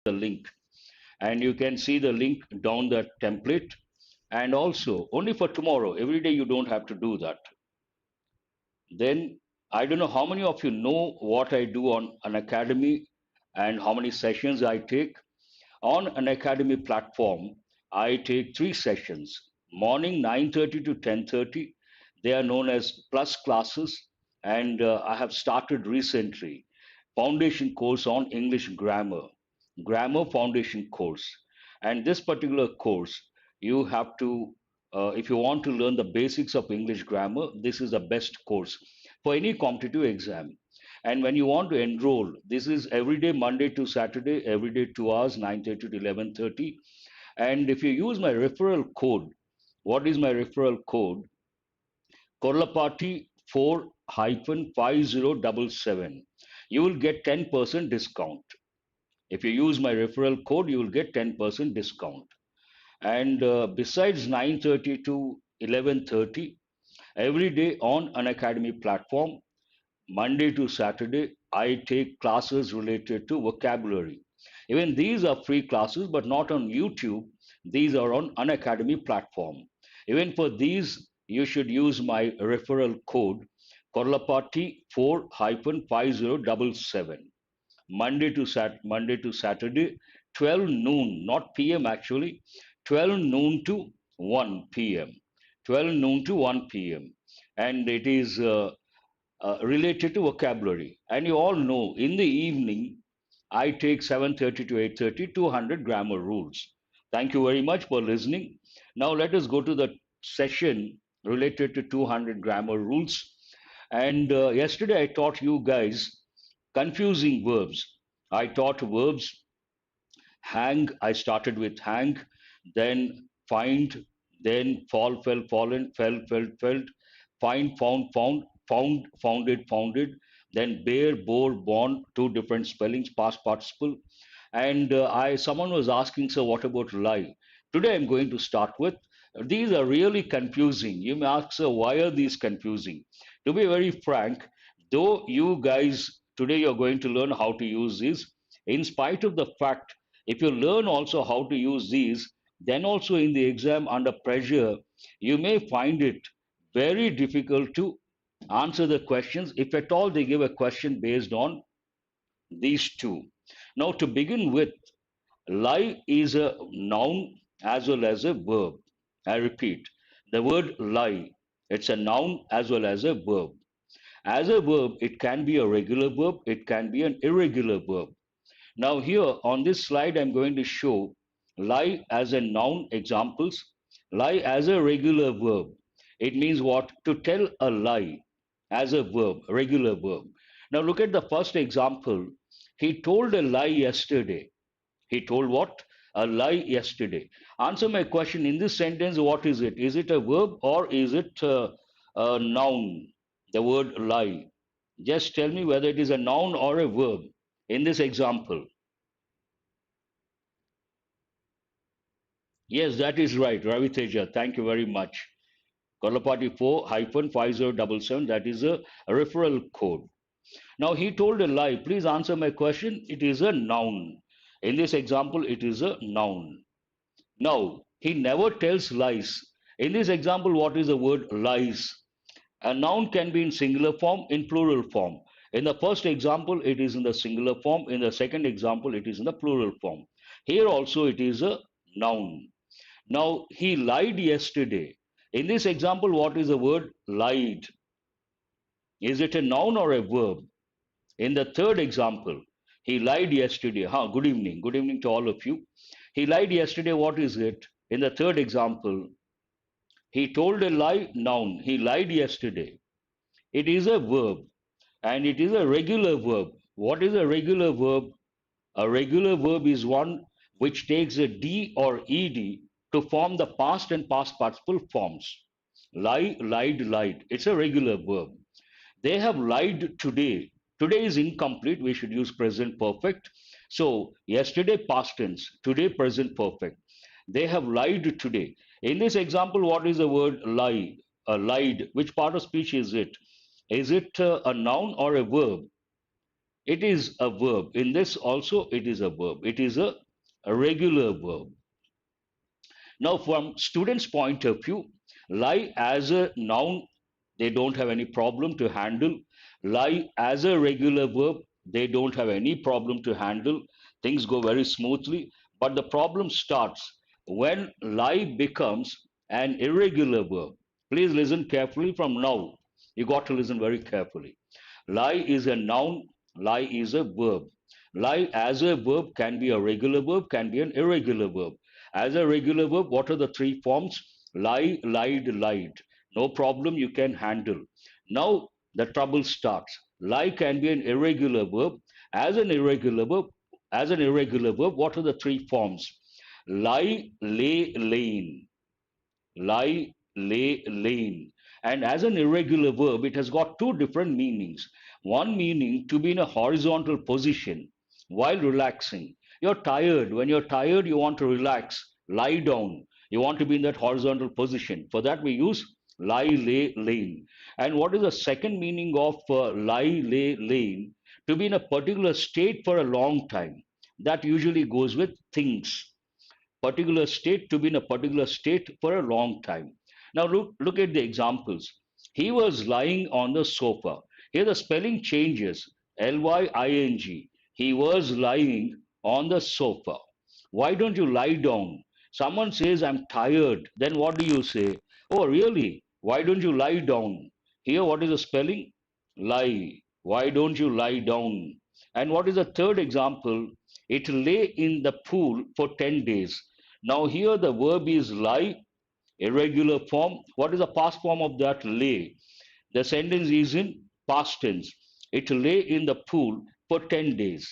the link, and you can see the link down that template. And also, only for tomorrow, every day you don't have to do that. Then I don't know how many of you know what I do on an academy and how many sessions I take. On an academy platform, I take three sessions. Morning 9:30 to 10:30. They are known as plus classes, and I have started recently foundation course on English grammar, grammar foundation course. And this particular course, you have to, if you want to learn the basics of English grammar, this is the best course for any competitive exam. And when you want to enroll, this is every day, Monday to Saturday, every day 2 hours, 9:30 to 11:30. And if you use my referral code, what is my referral code? Korlapati 4-5077. You will get 10% discount. If you use my referral code, you will get 10% discount. And besides 9:30 to 11:30, every day on an academy platform, Monday to Saturday, I take classes related to vocabulary. Even these are free classes, but not on YouTube. These are on Unacademy platform. Even for these, you should use my referral code Korlapati 4-5077. Monday to Saturday, 12 noon, not PM actually, 12 noon to 1 p.m. 12 noon to 1 p.m. And it is related to vocabulary. And you all know in the evening, I take 7:30 to 8:30, 200 grammar rules. Thank you very much for listening. Now let us go to the session related to 200 grammar rules. And yesterday I taught you guys confusing verbs. I taught verbs hang. I started with hang, then find, then fall, fell, fallen, fell, felt, felt, find, found, found, founded, founded, then bear, bore, born, two different spellings, past participle. And someone was asking, so what about lie? Today I'm going to start with these are really confusing. You may ask, sir, why are these confusing? To be very frank, though you guys today you're going to learn how to use these, in spite of the fact, if you learn also how to use these, then also in the exam under pressure, you may find it very difficult to answer the questions if at all they give a question based on these two. Now, to begin with, lie is a noun as well as a verb. I repeat, the word lie, it's a noun as well as a verb. As a verb, it can be a regular verb, it can be an irregular verb. Now, here on this slide, I'm going to show lie as a noun examples, lie as a regular verb. It means what? To tell a lie as a verb, regular verb. Now, look at the first example. He told a lie yesterday. He told what? A lie yesterday. Answer my question in this sentence. What is it? Is it a verb or is it a noun? The word lie. Just tell me whether it is a noun or a verb in this example. Yes, that is right, Ravi Teja. Thank you very much. Kolapati 4-5077. That is a referral code. Now he told a lie. Please answer my question. It is a noun. In this example, it is a noun. Now, he never tells lies. In this example, what is the word lies? A noun can be in singular form, in plural form. In the first example, it is in the singular form. In the second example, it is in the plural form. Here also, it is a noun. Now, he lied yesterday. In this example, what is the word lied? Is it a noun or a verb? In the third example, he lied yesterday. Good evening. Good evening to all of you. He lied yesterday. What is it? In the third example, he told a lie, noun. He lied yesterday. It is a verb and it is a regular verb. What is a regular verb? A regular verb is one which takes a D or ED to form the past and past participle forms. Lie, lied, lied. It's a regular verb. They have lied today. Today is incomplete. We should use present perfect. So, yesterday past tense, today present perfect. They have lied today. In this example, what is the word lie? Lied. Which part of speech is it? Is it a noun or a verb? It is a verb. In this also, it is a verb. It is a regular verb. Now, from students' point of view, lie as a noun, they don't have any problem to handle. Lie as a regular verb, they don't have any problem to handle. Things go very smoothly. But the problem starts when lie becomes an irregular verb. Please listen carefully from now. You got to listen very carefully. Lie is a noun, lie is a verb. Lie as a verb can be a regular verb, can be an irregular verb. As a regular verb, what are the three forms? Lie, lied, lied. No problem, you can handle. Now the trouble starts. Lie can be an irregular verb. As an irregular verb, what are the three forms? Lie, lay, lain. Lie, lay, lain. And as an irregular verb, it has got two different meanings. One meaning to be in a horizontal position while relaxing. You're tired. When you're tired, you want to relax, lie down. You want to be in that horizontal position. For that, we use lie, lay, lain. And what is the second meaning of lie, lay, lain? To be in a particular state for a long time. That usually goes with things, particular state, to be in a particular state for a long time. Now look at the examples. He was lying on the sofa. Here the spelling changes. Lying. He was lying on the sofa. Why don't you lie down? Someone says, I'm tired. Then what do you say? Oh, really? Why don't you lie down? Here, what is the spelling? Lie. Why don't you lie down? And what is the third example? It lay in the pool for 10 days. Now, here the verb is lie, irregular form. What is the past form of that lay? The sentence is in past tense. It lay in the pool for 10 days.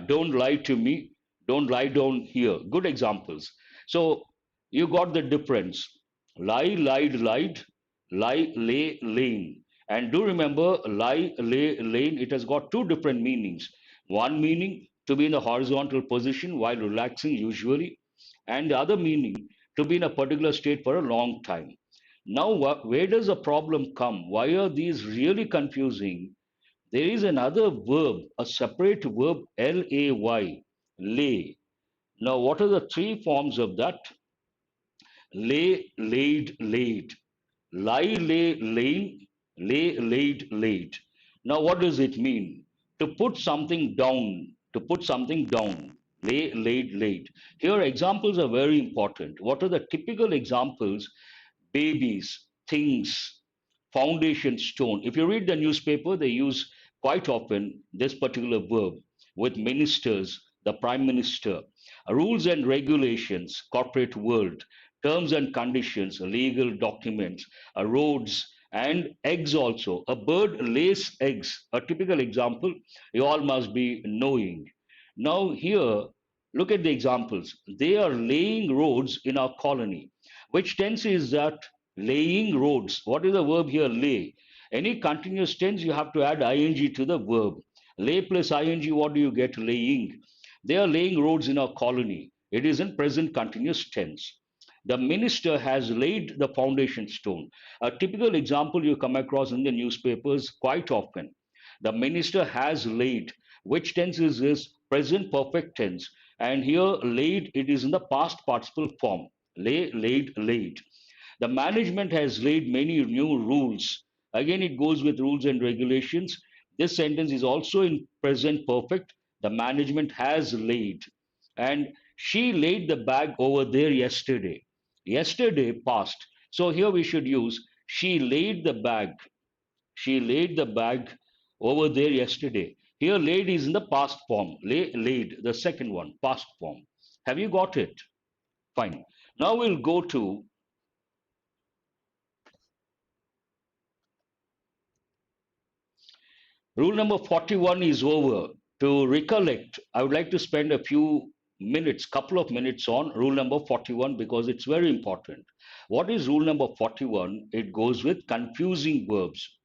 Don't lie to me. Don't lie down here. Good examples. So you got the difference. Lie, lied, lied. Lie, lay, lain. And do remember, lie, lay, lain, it has got two different meanings. One meaning to be in a horizontal position while relaxing, usually, and the other meaning to be in a particular state for a long time. Now, where does the problem come? Why are these really confusing? There is another verb, a separate verb, lay, lay. Now, what are the three forms of that? Lay, laid, laid. Lie, lay, lain, lay, laid, laid. Now, what does it mean? To put something down, to put something down. Lay, laid, laid. Here, examples are very important. What are the typical examples? Babies, things, foundation stone. If you read the newspaper, they use quite often this particular verb with ministers, the prime minister, rules and regulations, corporate world, terms and conditions, legal documents, roads, and eggs also. A bird lays eggs, a typical example, you all must be knowing. Now, here, look at the examples. They are laying roads in our colony. Which tense is that? Laying roads. What is the verb here? Lay. Any continuous tense, you have to add ing to the verb. Lay plus ing, what do you get? Laying. They are laying roads in our colony. It is in present continuous tense. The minister has laid the foundation stone. A typical example you come across in the newspapers quite often. The minister has laid. Which tense is this? Present perfect tense. And here, laid, it is in the past participle form. Lay, laid, laid. The management has laid many new rules. Again, it goes with rules and regulations. This sentence is also in present perfect. The management has laid. And she laid the bag over there yesterday. Yesterday past. So here we should use she laid the bag. She laid the bag over there yesterday. Here, laid is in the past form. Laid, the second one, past form. Have you got it? Fine. Now we'll go to rule number 41 is over. To recollect, I would like to spend a few minutes, couple of minutes on rule number 41 because it's very important. What is rule number 41? It goes with confusing verbs.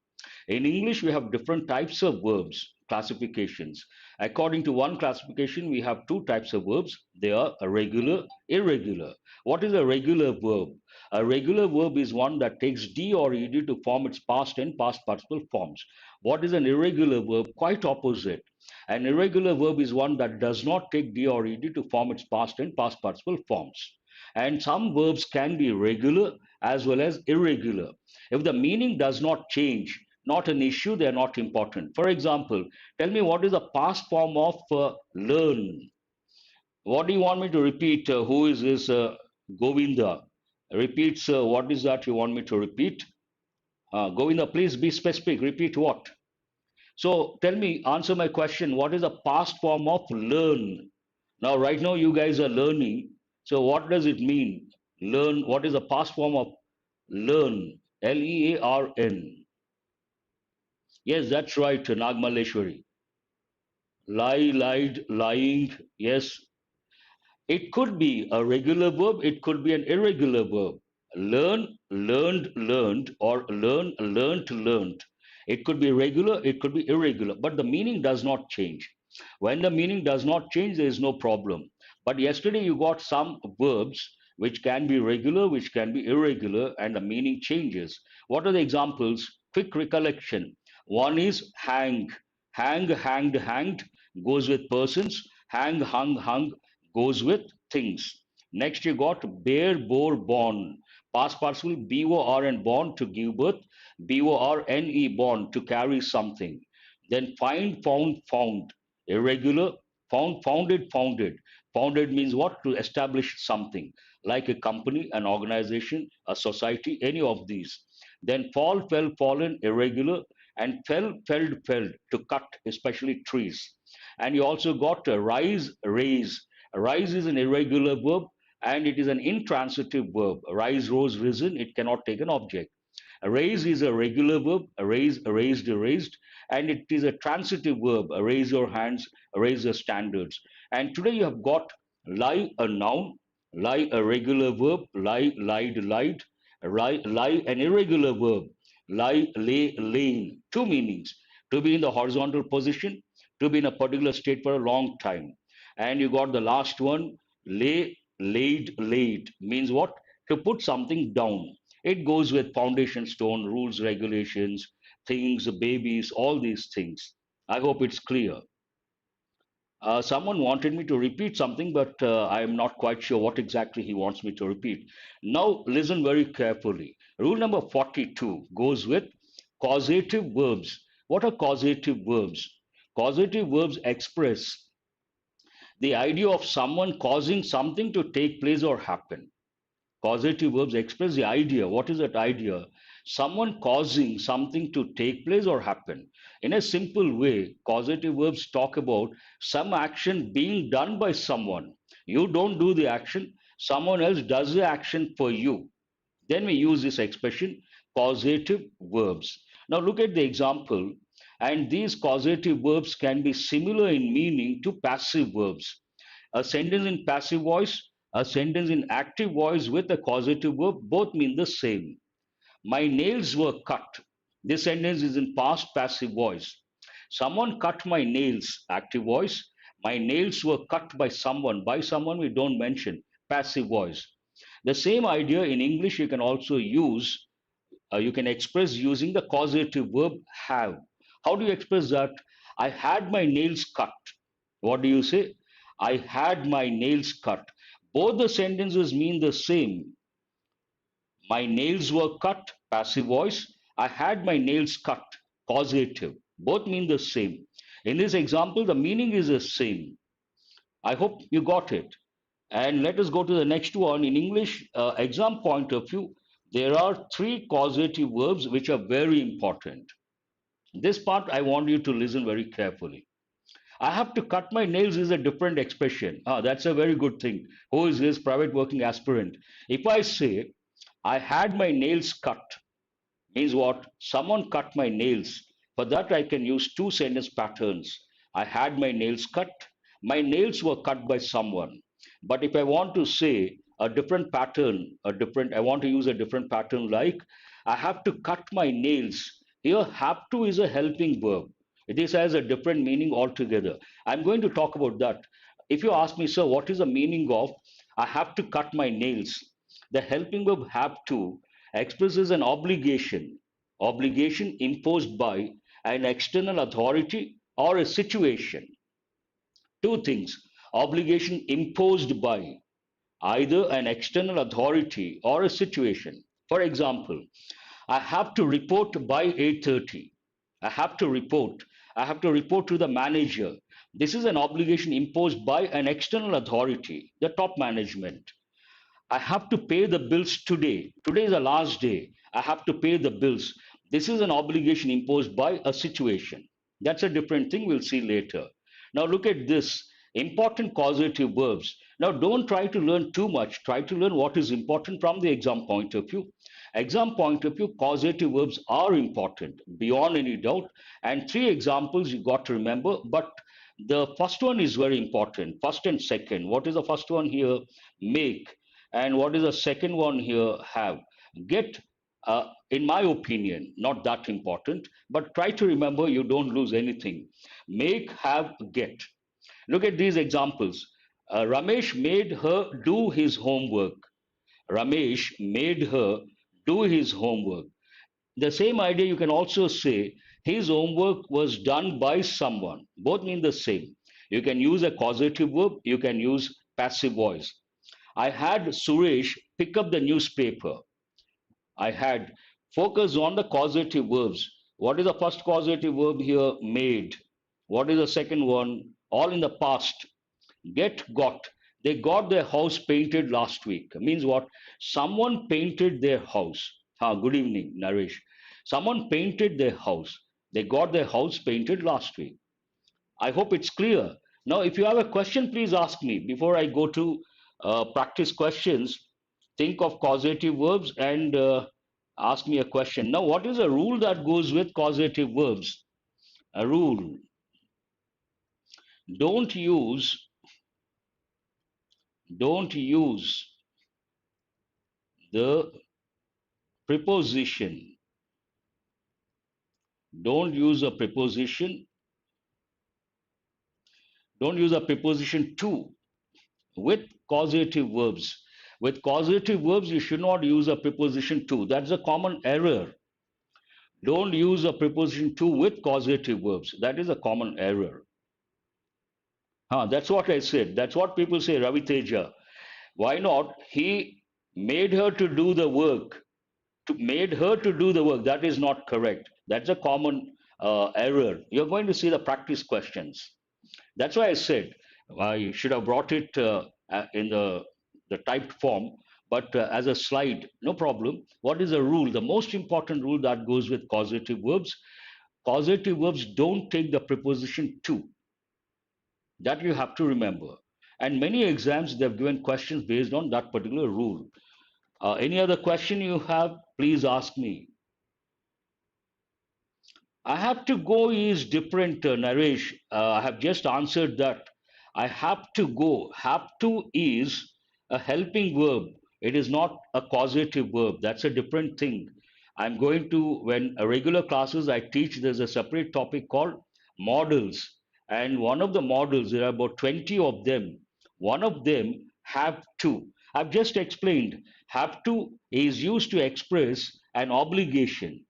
In English, we have different types of verbs, classifications. According to one classification, we have two types of verbs. They are a regular, irregular. What is a regular verb? A regular verb is one that takes D or ED to form its past and past participle forms. What is an irregular verb? Quite opposite. An irregular verb is one that does not take D or ED to form its past and past participle forms. And some verbs can be regular as well as irregular. If the meaning does not change, not an issue, they are not important. For example, tell me what is the past form of learn? What do you want me to repeat? Who is this Govinda? Repeats, what is that you want me to repeat? Govinda, please be specific. Repeat what? So tell me, answer my question. What is the past form of learn? Now, right now, you guys are learning. So, what does it mean? Learn. What is the past form of learn? Learn. Yes, that's right, Nagmaleshwari. Lie, lied, lying. Yes, it could be a regular verb, it could be an irregular verb. Learn, learned, learned, or learn, learnt, learnt. It could be regular, it could be irregular, but the meaning does not change. When the meaning does not change, there is no problem. But yesterday you got some verbs which can be regular, which can be irregular, and the meaning changes. What are the examples? Quick recollection. One is hang. Hang, hanged, hanged goes with persons. Hang, hung, hung goes with things. Next, you got bear, bore, born. Past participle bor and born to give birth. Borne born to carry something. Then find, found, found. Irregular. Found, founded, founded. Founded means what? To establish something, like a company, an organization, a society, any of these. Then fall, fell, fallen, irregular, and fell, felled, felled to cut, especially trees. And you also got a rise, raise. Rise is an irregular verb and it is an intransitive verb. Rise, rose, risen, it cannot take an object. Raise is a regular verb, raise, raised, raised, and it is a transitive verb, raise your hands, raise your standards. And today you have got lie, a noun, lie, a regular verb, lie, lied, lied, lie, an irregular verb, lie, lay, laying. Two meanings: to be in the horizontal position, to be in a particular state for a long time. And you got the last one, lay, laid, laid means what? To put something down. It goes with foundation stone, rules, regulations, things, babies, all these things. I hope it's clear. Someone wanted me to repeat something, but I am not quite sure what exactly he wants me to repeat. Now, listen very carefully. Rule number 42 goes with causative verbs. What are causative verbs? Causative verbs express the idea of someone causing something to take place or happen. Causative verbs express the idea. What is that idea? Someone causing something to take place or happen. In a simple way, causative verbs talk about some action being done by someone. You don't do the action, someone else does the action for you. Then we use this expression causative verbs. Now look at the example, and these causative verbs can be similar in meaning to passive verbs. A sentence in passive voice, a sentence in active voice with a causative verb both mean the same. My nails were cut. This sentence is in past passive voice. Someone cut my nails, active voice. My nails were cut by someone. By someone we don't mention, passive voice. The same idea in English you can also use, you can express using the causative verb have. How do you express that? I had my nails cut. What do you say? I had my nails cut. Both the sentences mean the same. My nails were cut, passive voice. I had my nails cut, causative. Both mean the same. In this example, the meaning is the same. I hope you got it. And let us go to the next one. In English exam point of view, there are three causative verbs which are very important. This part I want you to listen very carefully. I have to cut my nails is a different expression. Ah, that's a very good thing. Who is this private working aspirant? If I say I had my nails cut, means what? Someone cut my nails. For that I can use two sentence patterns. I had my nails cut. My nails were cut by someone. But if I want to say a different pattern, I want to use a different pattern like I have to cut my nails Here, have to is a helping verb. It is has a different meaning altogether. I'm going to talk about that. If you ask me, sir, what is the meaning of I have to cut my nails? The helping verb have to expresses an obligation imposed by an external authority or a situation. Two things: obligation imposed by either an external authority or a situation. For example, I have to report by 8:30. I have to report. I have to report to the manager. This is an obligation imposed by an external authority, the top management. I have to pay the bills today. Today is the last day. I have to pay the bills. This is an obligation imposed by a situation. That's a different thing. We'll see later. Now, look at this important causative verbs. Now, don't try to learn too much. Try to learn what is important from the exam point of view. Exam point of view, causative verbs are important beyond any doubt. And three examples you got to remember. But the first one is very important. First and second. What is the first one here? Make. And what is the second one here? Have. Get, in my opinion, not that important, but try to remember you don't lose anything. Make, have, get. Look at these examples. Ramesh made her do his homework. Ramesh made her do his homework. The same idea you can also say his homework was done by someone. Both mean the same. You can use a causative verb, you can use passive voice. I had Suresh pick up the newspaper. I had focus on the causative verbs. What is the first causative verb here? Made. What is the second one? All in the past. Get, got. They got their house painted last week. Means what? Someone painted their house. Good evening, Naresh. Someone painted their house. They got their house painted last week. I hope it's clear. Now, if you have a question, please ask me. Before I go to practice questions, think of causative verbs and ask me a question. Now, what is a rule that goes with causative verbs? A rule. Don't use, don't use the preposition. Don't use a preposition. Don't use a preposition to with causative verbs. With causative verbs, you should not use a preposition to. That's a common error. Don't use a preposition to with causative verbs. That is a common error. That's what I said. That's what people say, Ravi Teja. Why not? He made her to do the work. Made her to do the work. That is not correct. That's a common error. You're going to see the practice questions. That's why I said I should have brought it in the typed form, but as a slide, no problem. What is the rule? The most important rule that goes with causative verbs: causative verbs don't take the preposition to. That you have to remember. And many exams, they've given questions based on that particular rule. Any other question you have, please ask me. I have to go is different, Naresh. I have just answered that. I have to go. Have to is a helping verb. It is not a causative verb. That's a different thing. I'm going to, when regular classes I teach, there's a separate topic called models. And one of the models, there are about 20 of them. One of them, have to. I've just explained. Have to is used to express an obligation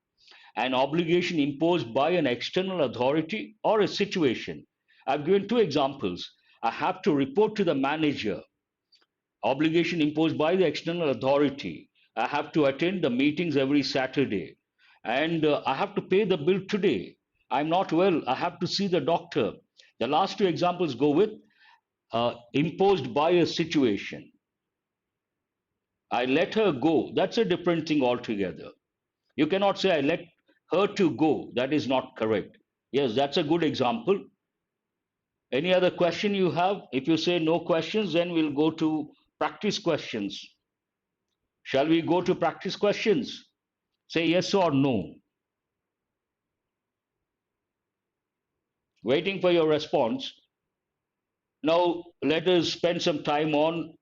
imposed by an external authority or a situation. I've given two examples. I have to report to the manager, obligation imposed by the external authority. I have to attend the meetings every Saturday. And I have to pay the bill today. I'm not well. I have to see the doctor. The last two examples go with imposed by a situation. I let her go. That's a different thing altogether. You cannot say I let her to go. That is not correct. Yes, that's a good example. Any other question you have? If you say no questions, then we'll go to practice questions. Shall we go to practice questions? Say yes or no. Waiting for your response. Now, let us spend some time on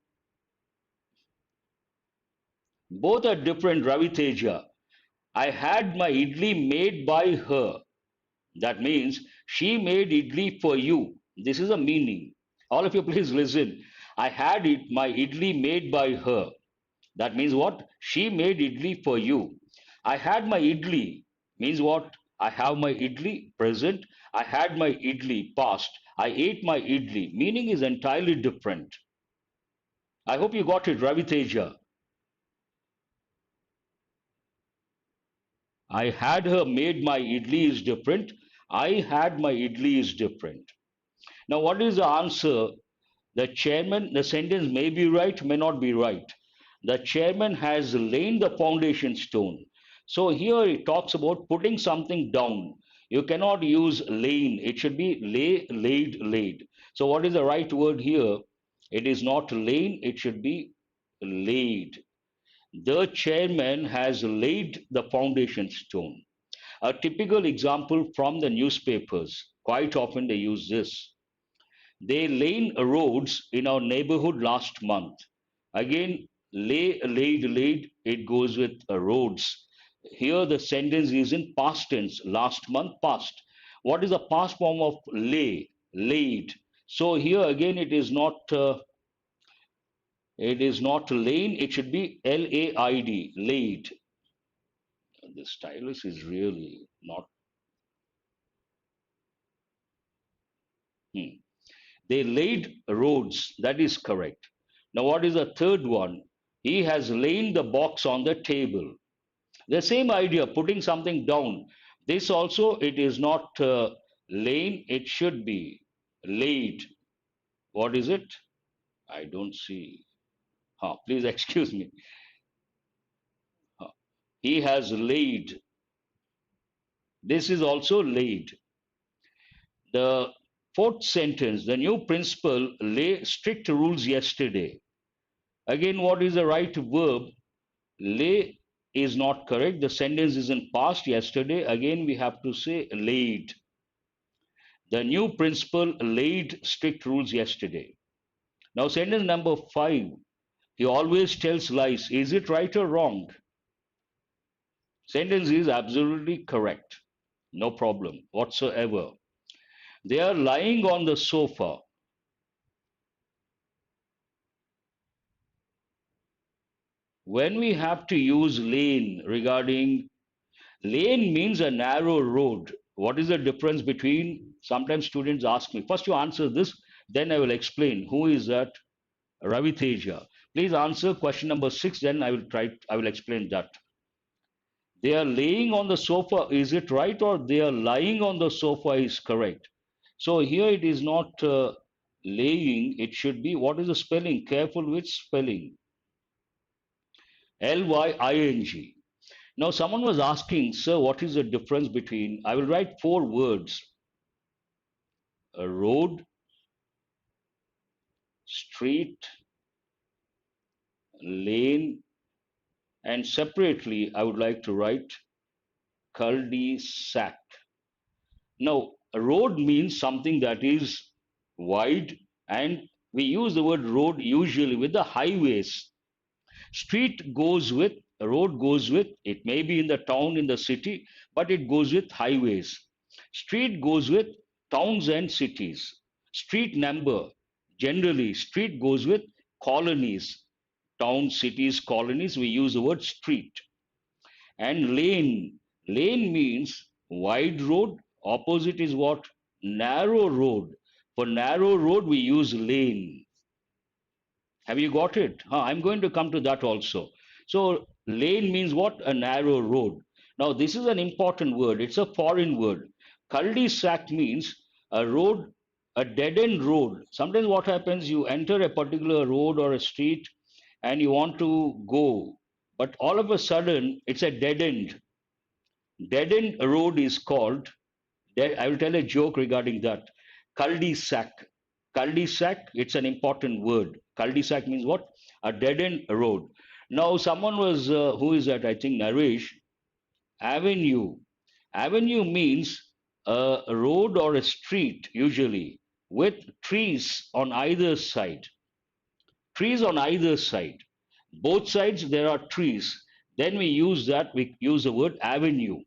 both are different, Ravi Teja. I had my idli made by her. That means she made idli for you. This is a meaning. All of you, please listen. I had my idli made by her. That means what? She made idli for you. I had my idli means what? I have my idli present. I had my idli past. I ate my idli. Meaning is entirely different. I hope you got it, Ravi Teja. I had her made my idli is different. I had my idli is different. Now, what is the answer? The chairman, the sentence may be right, may not be right. The chairman has laid the foundation stone. So here it talks about putting something down. You cannot use laying, it should be lay, laid, laid. So what is the right word here? It is not laying, it should be laid. The chairman has laid the foundation stone. A typical example from the newspapers, quite often they use this. They laid roads in our neighborhood last month. Again, laid, it goes with roads. Here the sentence is in past tense, last month, past. What is the past form of lay? Laid. So here again it is not lain, it should be laid, laid. The stylus is really not. Hmm. They laid roads. That is correct. Now, what is the third one? He has laid the box on the table. The same idea, putting something down. This also, it is not laid, it should be laid. What is it? I don't see. Please excuse me. Huh. He has laid. This is also laid. The fourth sentence, the new principal lay strict rules yesterday. Again, what is the right verb? Lay is not correct. The sentence is in past yesterday. Again, we have to say laid. The new principal laid strict rules yesterday. Now, sentence number 5. He always tells lies. Is it right or wrong? Sentence is absolutely correct. No problem whatsoever. They are lying on the sofa. When we have to use lane regarding lane means a narrow road. What is the difference between? Sometimes students ask me. First, you answer this, then I will explain. Who is that? Ravi Teja. Please answer question number 6. Then I will try. I will explain that. They are laying on the sofa. Is it right, or they are lying on the sofa is correct? So here it is not laying. It should be. What is the spelling? Careful with spelling. Lying. Now, someone was asking, sir, what is the difference between? I will write 4 words: a road, street, lane, and separately, I would like to write cul-de-sac. Now, a road means something that is wide, and we use the word road usually with the highways. Street goes with, road goes with, it may be in the town, in the city, but it goes with highways. Street goes with towns and cities. Street number, generally, street goes with colonies, towns, cities, colonies. We use the word street. And lane, lane means wide road. Opposite is what? Narrow road. For narrow road, we use lane. Have you got it? I'm going to come to that also. So, lane means what? A narrow road. Now, this is an important word. It's a foreign word. Cul-de-sac means a road, a dead end road. Sometimes what happens, you enter a particular road or a street and you want to go, but all of a sudden it's a dead end. Dead end road is called, I will tell a joke regarding that. Cul-de-sac. Cul-de-sac, it's an important word. Cul-de-sac means what? A dead end road. Now, someone was, who is that? I think Naresh. Avenue. Avenue means a road or a street, usually, with trees on either side. Trees on either side. Both sides there are trees. Then we use the word avenue.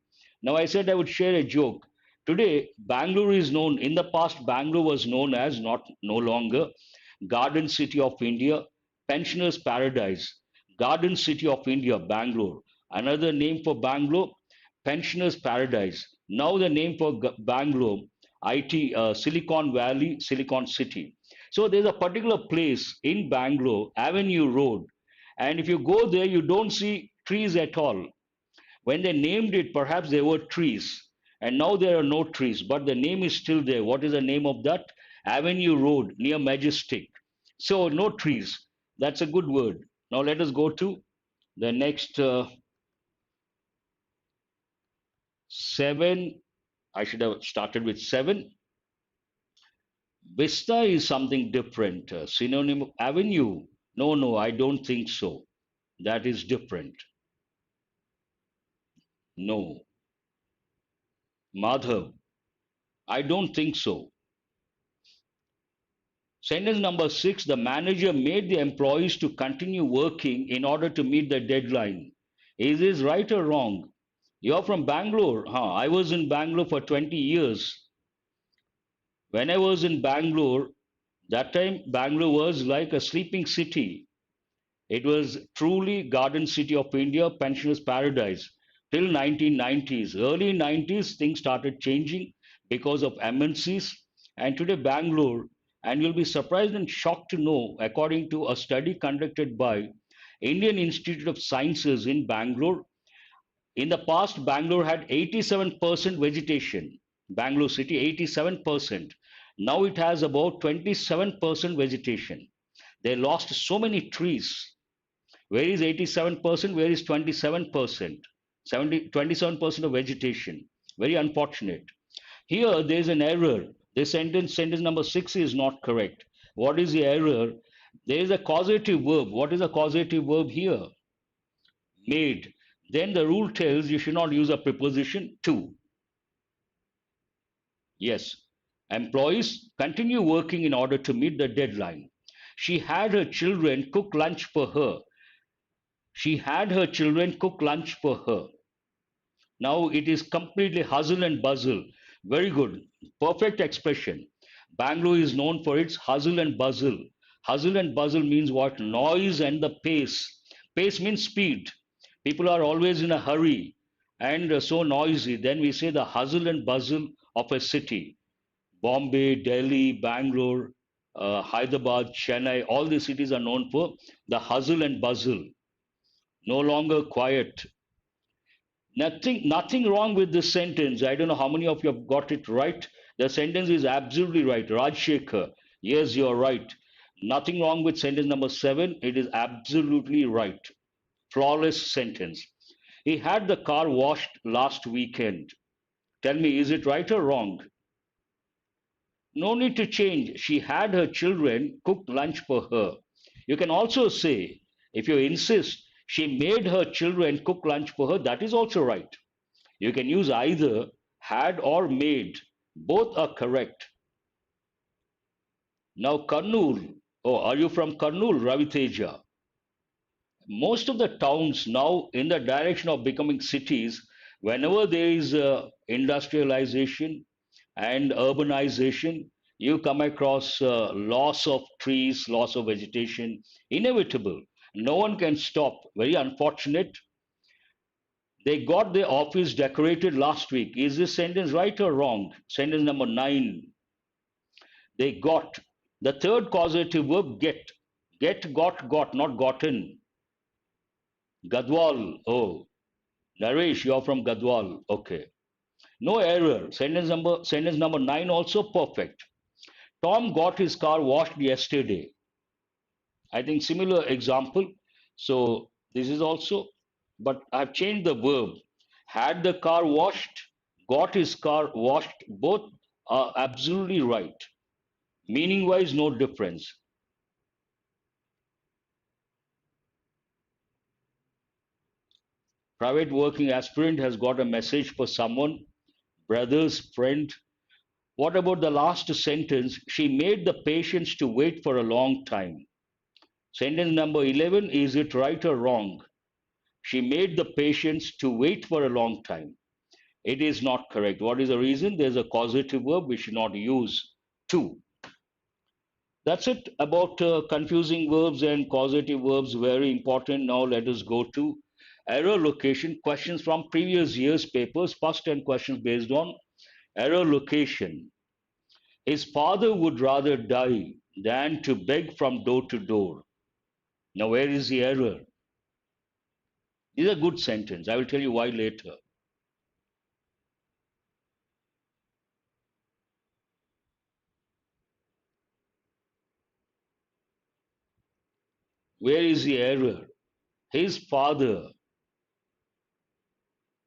Now I said I would share a joke. Today, Bangalore is known, in the past, Bangalore was known as, not no longer, Garden City of India, Pensioners Paradise, Garden City of India, Bangalore. Another name for Bangalore, Pensioners Paradise. Now the name for Bangalore, IT, Silicon Valley, Silicon City. So there's a particular place in Bangalore, Avenue Road, and if you go there, you don't see trees at all. When they named it, perhaps there were trees, and now there are no trees, but the name is still there. What is the name of that? Avenue Road near Majestic. So, no trees. That's a good word. Now, let us go to the next seven. I should have started with seven. Vista is something different. Synonym of avenue. No, no, I don't think so. That is different. No. Madhav. I don't think so. Sentence number six, the manager made the employees to continue working in order to meet the deadline. Is this right or wrong? You're from Bangalore. Huh? I was in Bangalore for 20 years. When I was in Bangalore, that time Bangalore was like a sleeping city. It was truly Garden City of India, pensioners' paradise till 1990s. Early 90s, things started changing because of MNCs. And today, Bangalore, and you'll be surprised and shocked to know, according to a study conducted by Indian Institute of Sciences in Bangalore, in the past, Bangalore had 87% vegetation. Bangalore city, 87%. Now it has about 27% vegetation. They lost so many trees. Where is 87%? Where is 27%? 27% of vegetation. Very unfortunate. Here, there is an error. This sentence number six is not correct. What is the error? There is a causative verb. What is a causative verb here? Made. Then the rule tells you should not use a preposition to. Yes. Employees continue working in order to meet the deadline. She had her children cook lunch for her. She had her children cook lunch for her. Now it is completely hustle and bustle. Very good. Perfect expression. Bangalore is known for its hustle and bustle. Hustle and bustle means what? Noise and the pace. Pace means speed. People are always in a hurry and so noisy. Then we say the hustle and bustle of a city. Bombay, Delhi, Bangalore, Hyderabad, Chennai, all these cities are known for the hustle and bustle. No longer quiet. Nothing wrong with this sentence. I don't know how many of you have got it right. The sentence is absolutely right. Rajshekhar, yes, you're right. Nothing wrong with sentence number seven. It is absolutely right. Flawless sentence. He had the car washed last weekend. Tell me, is it right or wrong? No need to change. She had her children cook lunch for her. You can also say, if you insist, she made her children cook lunch for her. That is also right. You can use either had or made. Both are correct. Now, Karnool. Oh, are you from Karnool, Ravi Teja? Most of the towns now in the direction of becoming cities, whenever there is industrialization and urbanization, you come across loss of trees, loss of vegetation, inevitable. No one can stop. Very unfortunate. They got their office decorated last week. Is this sentence right or wrong? Sentence number nine. They got. The third causative verb, get. Get, got, not gotten. Gadwal. Oh, Naresh, you're from Gadwal. Okay. No error. Sentence number nine also perfect. Tom got his car washed yesterday. I think similar example. So this is also, but I've changed the verb. Had the car washed, got his car washed. Both are absolutely right. Meaning wise, no difference. Private working aspirant has got a message for someone, brothers, friend. What about the last sentence? She made the patients to wait for a long time. Sentence number 11, is it right or wrong? She made the patients to wait for a long time. It is not correct. What is the reason? There's a causative verb. We should not use to. That's it about confusing verbs and causative verbs. Very important. Now let us go to error location. Questions from previous year's papers. First 10 questions based on error location. His father would rather die than to beg from door to door. Now, where is the error? This is a good sentence. I will tell you why later. Where is the error? His father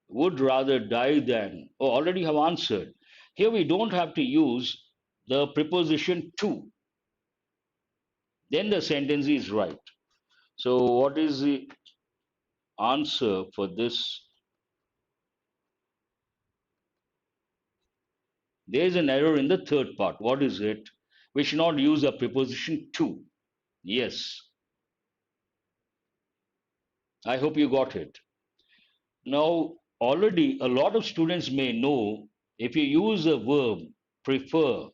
would rather die than. Oh, already have answered. Here we don't have to use the preposition to. Then the sentence is right. So, what is the answer for this? There is an error in the third part. What is it? We should not use a preposition to. Yes, I hope you got it. Now, already a lot of students may know if you use a verb prefer,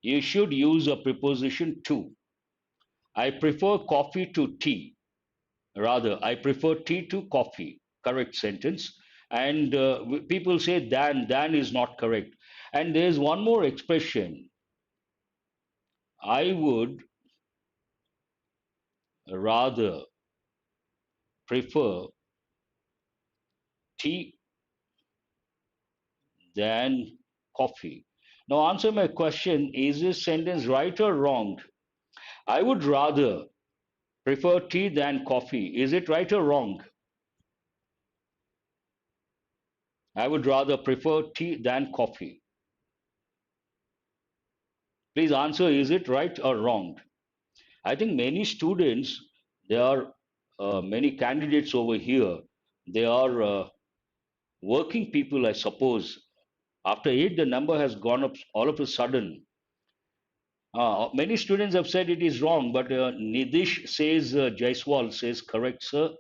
you should use a preposition to. I prefer coffee to tea. Rather, I prefer tea to coffee. Correct sentence. And people say than is not correct. And there's one more expression. I would rather prefer tea than coffee. Now, answer my question, is this sentence right or wrong? I would rather prefer tea than coffee. Is it right or wrong? I would rather prefer tea than coffee. Please answer, is it right or wrong? I think many students, there are many candidates over here. They are working people, I suppose. After 8, the number has gone up all of a sudden. Many students have said it is wrong, but Nidish says, Jaiswal says correct, sir.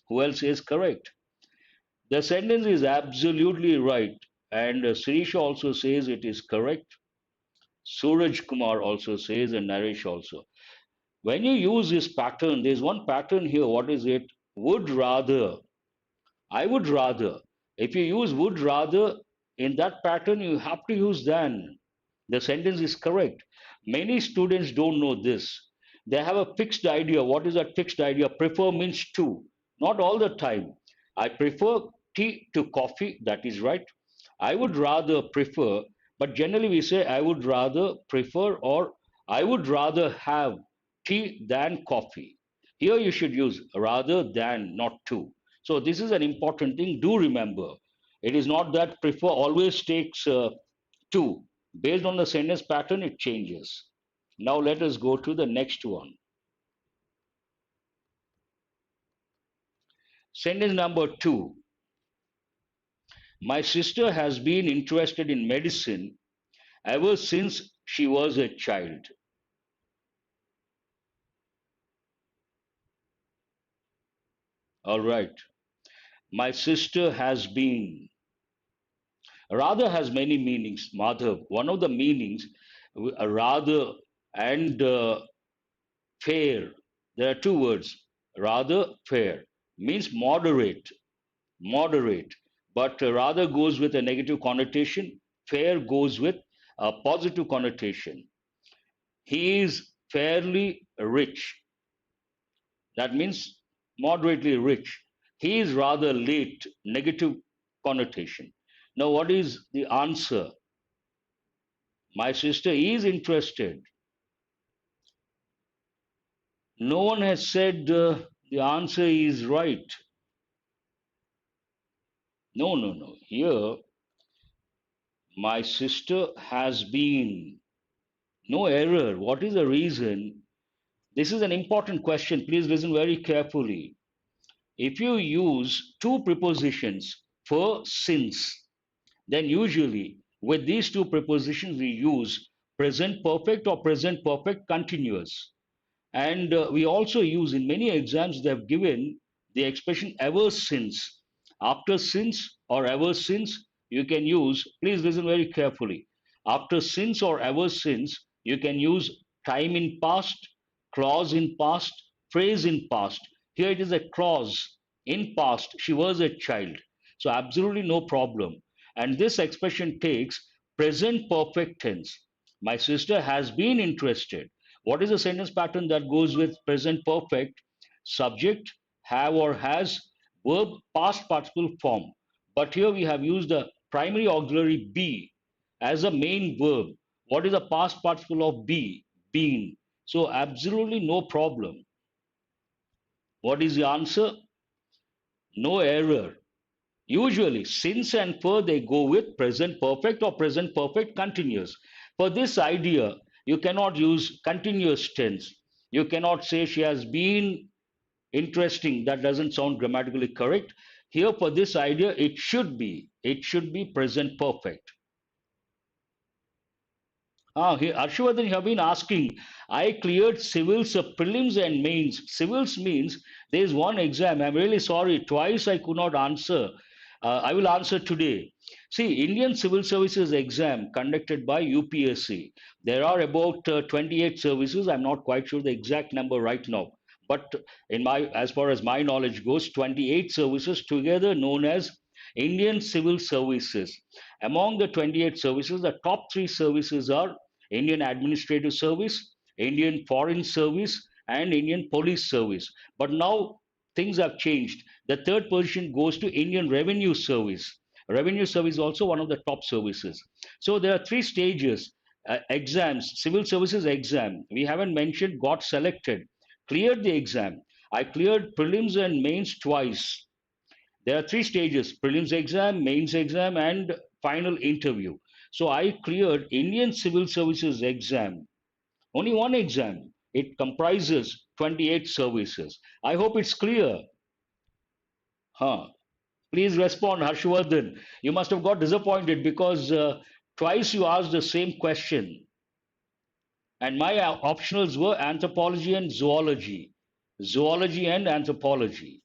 Who else says correct? The sentence is absolutely right. And Sirisha also says it is correct. Suraj Kumar also says, and Naresh also. When you use this pattern, there's one pattern here. What is it? Would rather. I would rather. If you use would rather in that pattern, you have to use than. The sentence is correct. Many students don't know this. They have a fixed idea. What is that fixed idea? Prefer means to. Not all the time. I prefer tea to coffee. That is right. I would rather prefer, but generally we say I would rather prefer or I would rather have tea than coffee. Here you should use rather than, not to. So this is an important thing. Do remember, it is not that prefer always takes to. Based on the sentence pattern, it changes. Now let us go to the next one. Sentence number 2. My sister has been interested in medicine ever since she was a child. All right. My sister has been. Rather has many meanings, Madhav. One of the meanings, rather and fair. There are two words. Rather, fair means moderate, moderate. But rather goes with a negative connotation. Fair goes with a positive connotation. He is fairly rich. That means moderately rich. He is rather late, negative connotation. Now, what is the answer? My sister is interested. No one has said the answer is right. No, no, no. Here, my sister has been. No error. What is the reason? This is an important question. Please listen very carefully. If you use two prepositions for since, then usually with these two prepositions we use present perfect or present perfect continuous. And we also use in many exams they have given The expression ever since, after since or ever since, you can use, please listen very carefully. After since or ever since, you can use time in past, clause in past, phrase in past. Here it is a clause in past. She was a child. So absolutely no problem. And this expression takes present perfect tense. My sister has been interested. What is the sentence pattern that goes with present perfect? Subject, have or has, verb, past participle form. But here we have used the primary auxiliary be as a main verb. What is the past participle of be? Been. So absolutely no problem. What is the answer? No error. Usually, since and for they go with present perfect or present perfect continuous. For this idea, you cannot use continuous tense. You cannot say she has been interesting. That doesn't sound grammatically correct. Here, for this idea, it should be present perfect. Here, Arshivardhan, you have been asking. I cleared civils, prelims and mains. Civils means there is one exam. I'm really sorry. Twice I could not answer. I will answer today. See, Indian Civil Services exam conducted by UPSC. There are about 28 services. I'm not quite sure the exact number right now. But as far as my knowledge goes, 28 services together known as Indian Civil Services. Among the 28 services, the top three services are Indian Administrative Service, Indian Foreign Service, and Indian Police Service. But now things have changed. The third position goes to Indian Revenue Service. Revenue Service is also one of the top services. So there are three stages. Exams, civil services exam. We haven't mentioned got selected, cleared the exam. I cleared prelims and mains twice. There are three stages: prelims exam, mains exam, and final interview. So I cleared Indian Civil Services exam, only one exam. It comprises 28 services. I hope it's clear. Huh? Please respond, Harshvardhan. You must have got disappointed because twice you asked the same question. And my optionals were anthropology and zoology. Zoology and anthropology.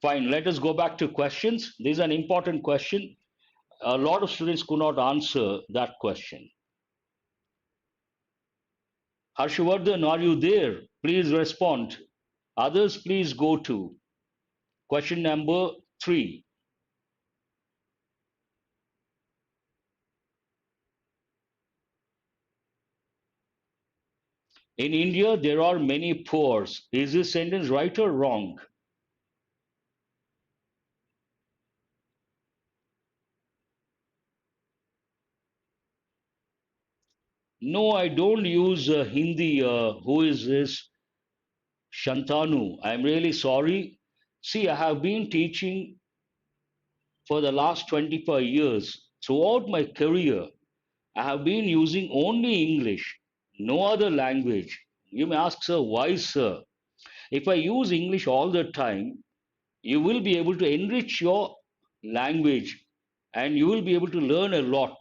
Fine, let us go back to questions. This is an important question. A lot of students could not answer that question. Harshvardhan, are you there? Please respond. Others, please go to question number 3. In India, there are many poors. Is this sentence right or wrong? No, I don't use Hindi. Who is this? Shantanu. I'm really sorry. See, I have been teaching for the last 25 years. Throughout my career, I have been using only English, no other language. You may ask, sir, why, sir? If I use English all the time, you will be able to enrich your language and you will be able to learn a lot.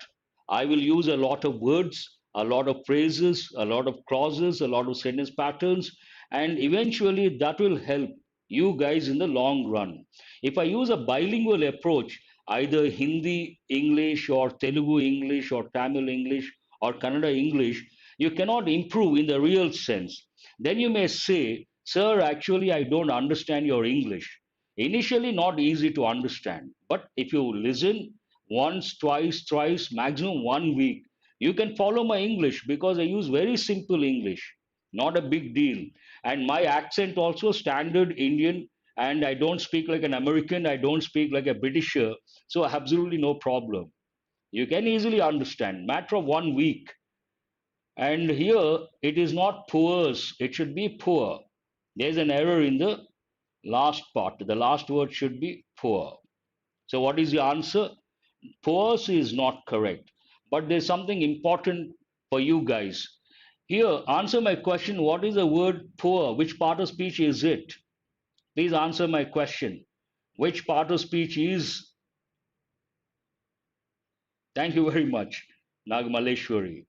I will use a lot of words, a lot of phrases, a lot of clauses, a lot of sentence patterns, and eventually that will help you guys in the long run. If I use a bilingual approach, either Hindi English or Telugu English or Tamil English or Kannada English, you cannot improve in the real sense. Then you may say, sir, actually, I don't understand your English. Initially, not easy to understand, but if you listen once, twice, thrice, maximum 1 week, you can follow my English because I use very simple English, not a big deal. And my accent also standard Indian, and I don't speak like an American, I don't speak like a Britisher, so absolutely no problem. You can easily understand. Matter of 1 week. And here it is not poors, it should be poor. There's an error in the last part. The last word should be poor. So, what is the answer? Poors is not correct. But there's something important for you guys. Here, answer my question. What is the word poor? Which part of speech is it? Please answer my question. Which part of speech is? Thank you very much, Nagamaleshwari.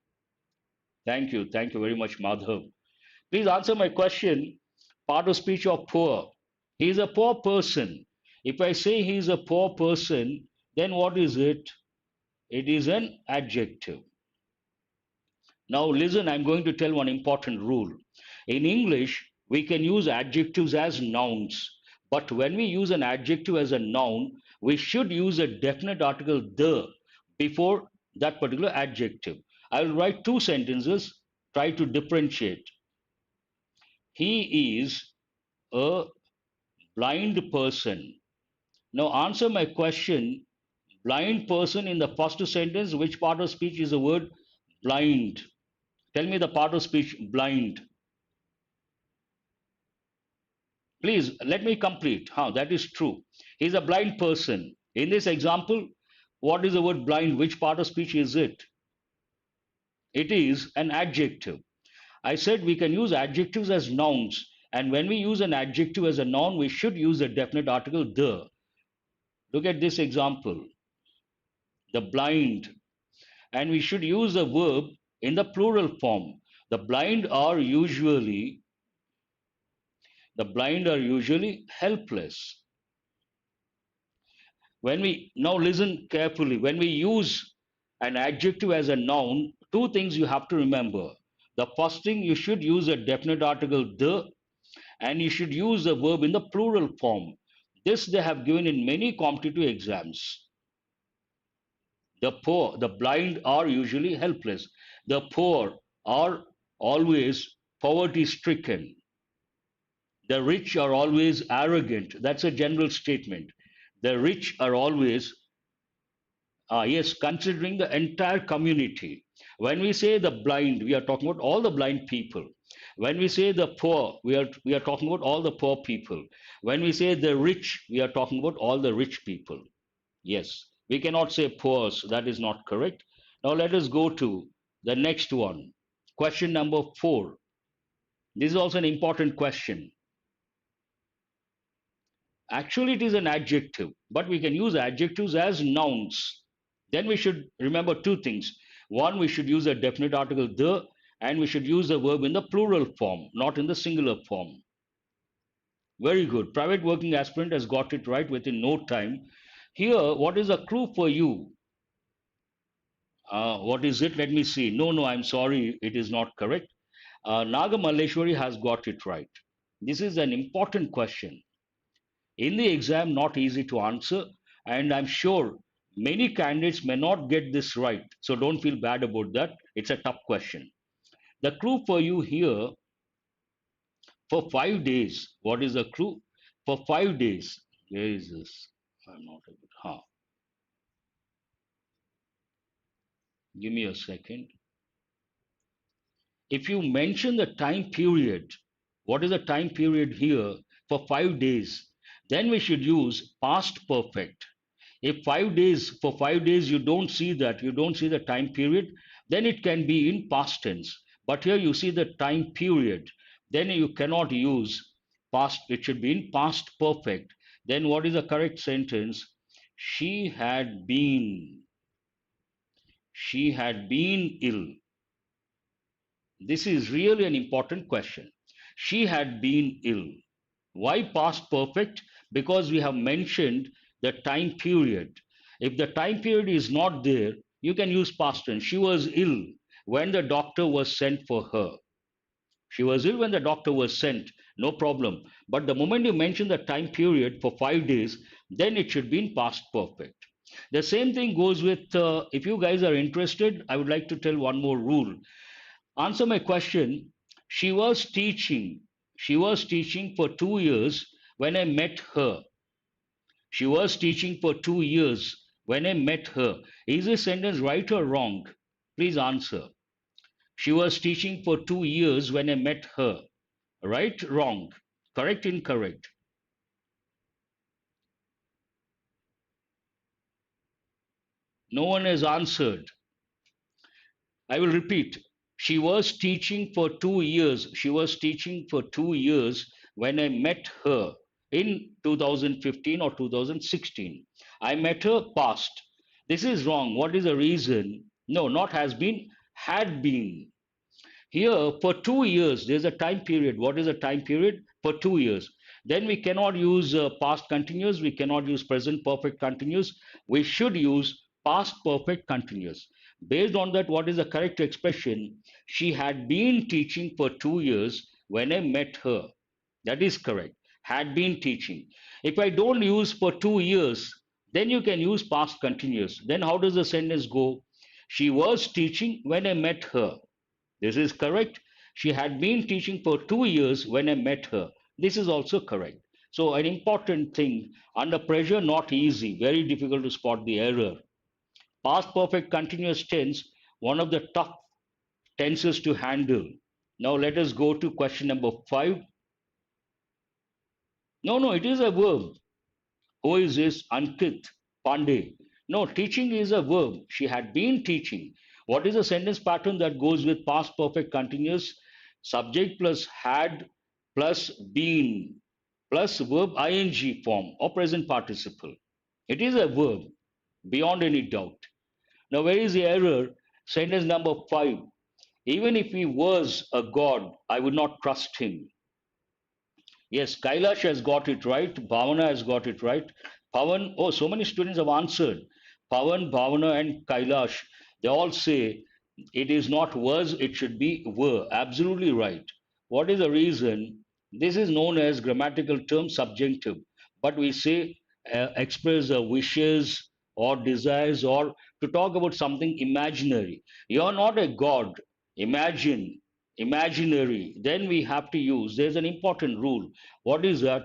Thank you. Thank you very much, Madhav. Please answer my question. Part of speech of poor. He is a poor person. If I say he is a poor person, then what is it? It is an adjective. Now, listen, I'm going to tell one important rule. In English, we can use adjectives as nouns, but when we use an adjective as a noun, we should use a definite article the before that particular adjective. I will write two sentences, try to differentiate. He is a blind person. Now, answer my question. Blind person in the first sentence, which part of speech is the word blind? Tell me the part of speech blind. Please let me complete. That is true. He's a blind person. In this example, what is the word blind? Which part of speech is it? It is an adjective. I said we can use adjectives as nouns. And when we use an adjective as a noun, we should use a definite article the. Look at this example, the blind. And we should use the verb in the plural form. The blind are usually helpless. When we now listen carefully, when we use an adjective as a noun, two things you have to remember. The first thing, you should use a definite article the, and you should use the verb in the plural form. This they have given in many competitive exams. The poor, the blind are usually helpless. The poor are always poverty stricken. The rich are always arrogant. That's a general statement. The rich are always, yes, considering the entire community. When we say the blind, we are talking about all the blind people. When we say the poor, we are talking about all the poor people. When we say the rich, we are talking about all the rich people. Yes, we cannot say poor, so that is not correct. Now let us go to the next one. Question number 4. This is also an important question. Actually, it is an adjective, but we can use adjectives as nouns. Then we should remember two things. One, we should use a definite article the, and we should use the verb in the plural form, not in the singular form. Very good. Private working aspirant has got it right within no time. Here, what is a clue for you? What is it? Let me see. No, I'm sorry. It is not correct. Naga Malleshwari has got it right. This is an important question. In the exam, not easy to answer, and I'm sure many candidates may not get this right, so don't feel bad about that. It's a tough question. The clue for you here, for 5 days, what is the clue? For 5 days, where is this? I'm not able. Give me a second. If you mention the time period, what is the time period here for 5 days, then we should use past perfect. If 5 days, for 5 days, you don't see that, you don't see the time period, then it can be in past tense. But here you see the time period, then you cannot use past, it should be in past perfect. Then what is the correct sentence? She had been, she had been ill. This is really an important question. She had been ill. Why past perfect? Because we have mentioned the time period. If the time period is not there, you can use past tense. She was ill when the doctor was sent for her. She was ill when the doctor was sent, no problem. But the moment you mention the time period for 5 days, then it should be in past perfect. The same thing goes with, if you guys are interested, I would like to tell one more rule. Answer my question. She was teaching. She was teaching for 2 years when I met her. She was teaching for 2 years when I met her. Is this sentence right or wrong? Please answer. She was teaching for 2 years when I met her. Right, wrong, correct, incorrect? No one has answered. I will repeat. She was teaching for 2 years. She was teaching for 2 years when I met her in 2015 or 2016. I met her past. This is wrong. What is the reason? No, not has been, had been. Here, for 2 years, there's a time period. What is the time period? For 2 years. then we cannot use past continuous, we cannot use present perfect continuous. We should use past perfect continuous. Based on that, what is the correct expression? She had been teaching for 2 years when I met her. That is correct. Had been teaching. If I don't use for 2 years, then you can use past continuous. Then how does the sentence go? She was teaching when I met her. This is correct. She had been teaching for 2 years when I met her. This is also correct. So, an important thing, under pressure, not easy, very difficult to spot the error. Past perfect continuous tense, one of the tough tenses to handle. Now, let us go to question number 5. No, no, it is a verb. Who is this? Ankit Pandey. No, teaching is a verb. She had been teaching. What is the sentence pattern that goes with past perfect continuous? Subject plus had plus been plus verb ing form or present participle. It is a verb beyond any doubt. Now, where is the error? Sentence number 5. Even if he was a god, I would not trust him. Yes, Kailash has got it right. Bhavana has got it right. Pavan, oh, so many students have answered. Pavan, Bhavana, and Kailash, they all say it is not was, it should be were. Absolutely right. What is the reason? This is known as grammatical term subjunctive, but we say express wishes or desires or to talk about something imaginary. You are not a god. Imagine, imaginary. Then we have to use. There's an important rule. What is that?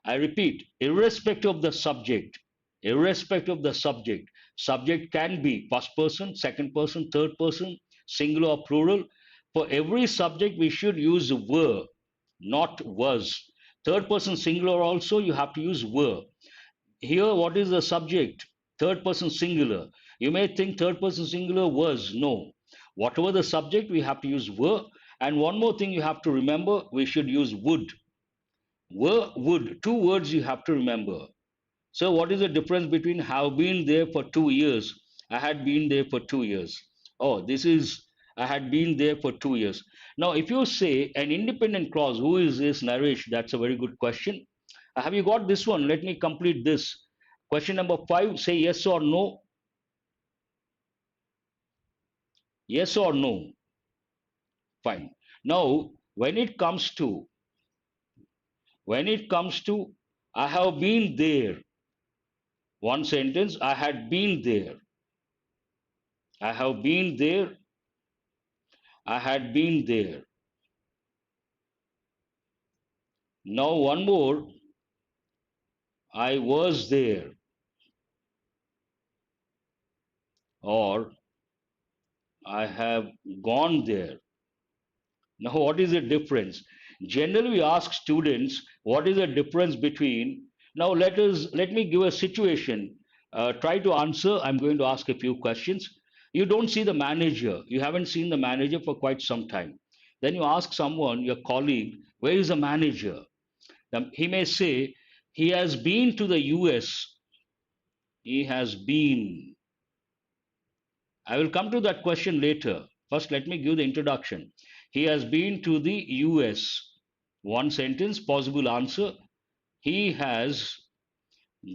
I repeat, irrespective of the subject, irrespective of the subject, subject can be first person, second person, third person, singular or plural. For every subject, we should use were, not was. Third person singular also, you have to use were. Here, what is the subject? Third person singular. You may think third person singular was. No. Whatever the subject, we have to use were. And one more thing you have to remember, we should use would. Were, would, two words you have to remember. So, what is the difference between have been there for 2 years? I had been there for 2 years. Oh, this is I had been there for 2 years. Now, if you say an independent clause, who is this Naresh? That's a very good question. Have you got this one? Let me complete this. Question number 5, say yes or no. Yes or no. Fine. Now, when it comes to I have been there, one sentence, I had been there. I have been there. I had been there. Now, one more, I was there, or I have gone there. Now, what is the difference? Generally, we ask students what is the difference between. Now, let me give a situation. Try to answer. I'm going to ask a few questions. You don't see the manager. You haven't seen the manager for quite some time. Then you ask someone, your colleague, where is the manager? Now, he may say he has been to the US. He has been. I will come to that question later. First, let me give the introduction. He has been to the US. One sentence, possible answer. He has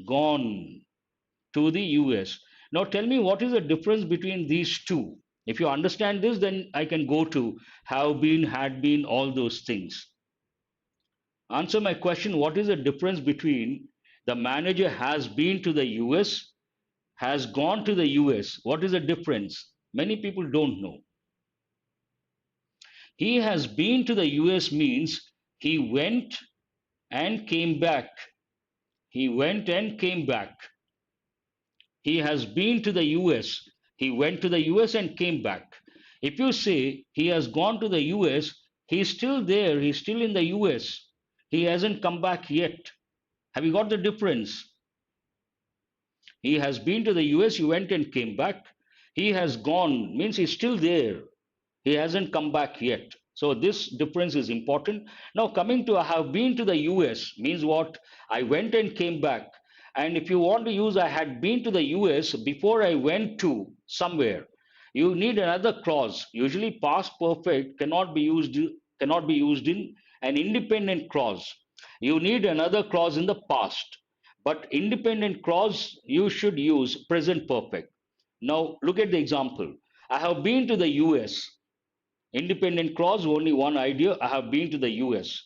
gone to the US. Now, tell me what is the difference between these two? If you understand this, then I can go to have been, had been, all those things. Answer my question. What is the difference between the manager has been to the US, has gone to the US? What is the difference? Many people don't know. He has been to the US means he went and came back. He went and came back. He has been to the US. He went to the US and came back. If you say he has gone to the US, he's still there. He's still in the US. He hasn't come back yet. Have you got the difference? He has been to the US, he went and came back. He has gone means he's still there. He hasn't come back yet. So this difference is important. Now coming to I have been to the US means what? I went and came back. And if you want to use I had been to the US before I went to somewhere, you need another clause. Usually past perfect cannot be used in an independent clause. You need another clause in the past. But independent clause, you should use present perfect. Now, look at the example. I have been to the US. Independent clause, only one idea. I have been to the US.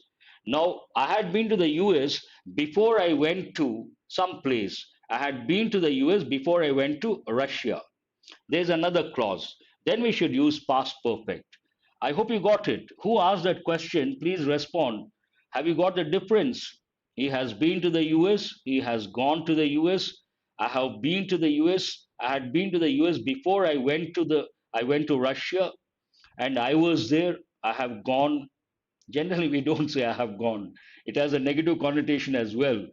Now, I had been to the US before I went to some place. I had been to the US before I went to Russia. There's another clause. Then we should use past perfect. I hope you got it. Who asked that question? Please respond. Have you got the difference? He has been to the US. He has gone to the US. I have been to the US. I had been to the US before I went to Russia and I was there. I have gone. Generally, we don't say I have gone. It has a negative connotation as well.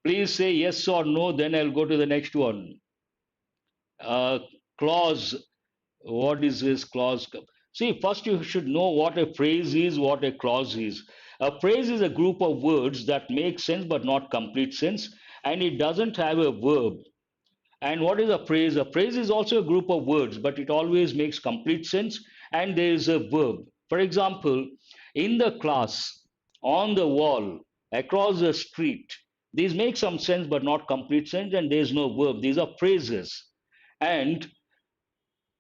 Please say yes or no, then I'll go to the next one. Uh, Clause. What is this clause? See, first you should know what a phrase is, what a clause is. A phrase is a group of words that make sense but not complete sense, and it doesn't have a verb. And what is a phrase? A phrase is also a group of words, but it always makes complete sense, and there is a verb. For example, in the class, on the wall, across the street, these make some sense but not complete sense, and there is no verb. These are phrases. And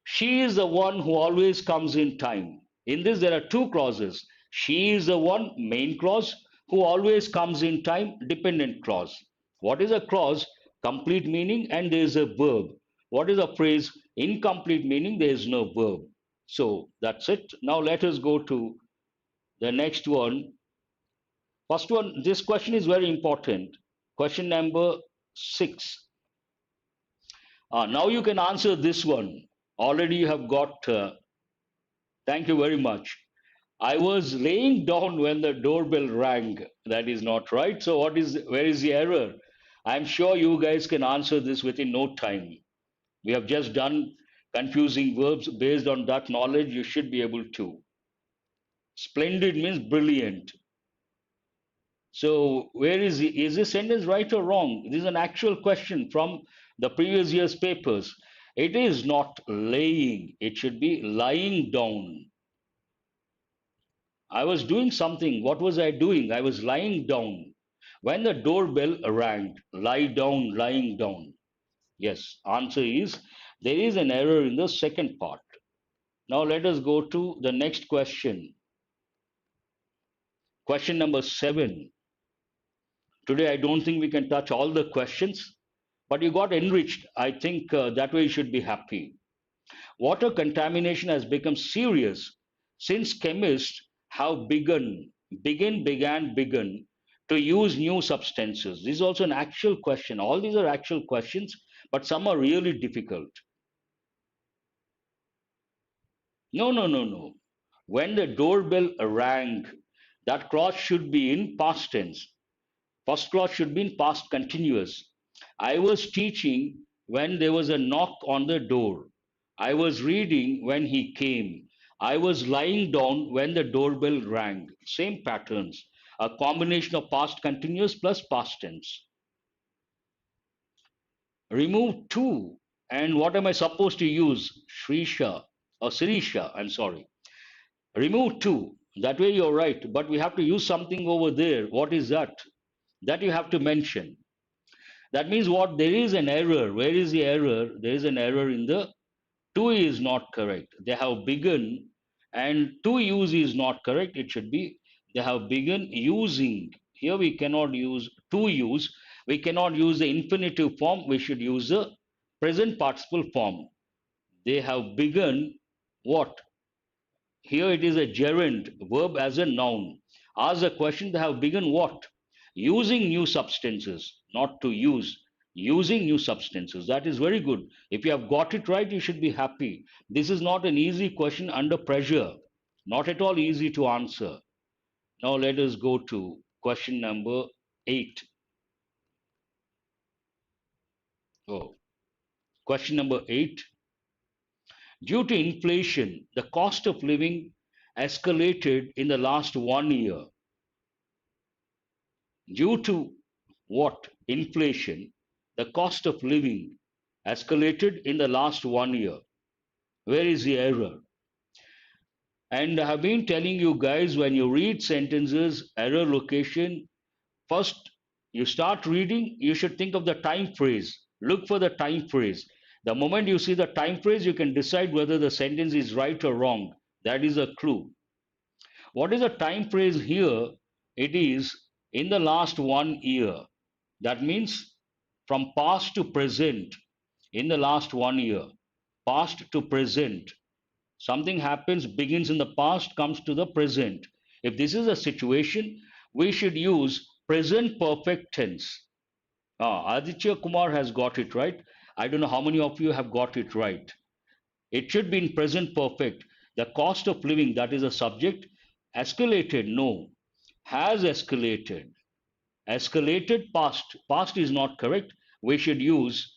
she is the one who always comes in time. In this, there are two clauses. She is the one, main clause, who always comes in time, dependent clause. What is a clause? Complete meaning, and there is a verb. What is a phrase? Incomplete meaning, there is no verb. So that's it. Now let us go to the next one. First one, this question is very important. Question number 6. Now you can answer this one. Already you have got thank you very much. I was laying down when the doorbell rang. That is not right. So where is the error? I'm sure you guys can answer this within no time. We have just done confusing verbs. Based on that knowledge, you should be able to. Splendid means brilliant. So is this sentence right or wrong? This is an actual question from the previous year's papers. It is not laying. It should be lying down. I was doing something. What was I doing? I was lying down. When the doorbell rang, lie down, lying down. Yes, answer is there is an error in the second part. Now let us go to the next question. Question number 7. Today I don't think we can touch all the questions, but you got enriched. I think that way you should be happy. Water contamination has become serious since chemists have begun to use new substances. This is also an actual question. All these are actual questions, but some are really difficult. No, no, no, no. When the doorbell rang, that clause should be in past tense. First clause should be in past continuous. I was teaching when there was a knock on the door. I was reading when he came. I was lying down when the doorbell rang. Same patterns. A combination of past continuous plus past tense. Remove to. And what am I supposed to use? Shrisha or Sirisha. I'm sorry. Remove to. That way you're right. But we have to use something over there. What is that? That you have to mention. That means what? There is an error. Where is the error? There is an error in the to is not correct. They have begun, and to use is not correct. It should be they have begun using. Here we cannot use to use. We cannot use the infinitive form. We should use the present participle form. They have begun what? Here it is a gerund, verb as a noun. Ask the question, they have begun what? Using new substances, not to use. Using new substances. That is very good. If you have got it right, you should be happy. This is not an easy question under pressure. Not at all easy to answer. Now let us go to question number 8. Oh, question number 8. Due to inflation, the cost of living escalated in the last 1 year. Due to what? Inflation, the cost of living escalated in the last 1 year. Where is the error? And I have been telling you guys when you read sentences, error location, First, you start reading, you should think of the time phrase. Look for the time phrase. The moment you see the time phrase, you can decide whether the sentence is right or wrong. That is a clue. What is the time phrase here? It is in the last 1 year. That means from past to present in the last 1 year. Past to present. Something happens, begins in the past, comes to the present. If this is a situation, we should use present perfect tense. Aditya Kumar has got it right. I don't know how many of you have got it right. It should be in present perfect. The cost of living, that is a subject. Escalated, no. Has escalated. Escalated, past. Past is not correct. We should use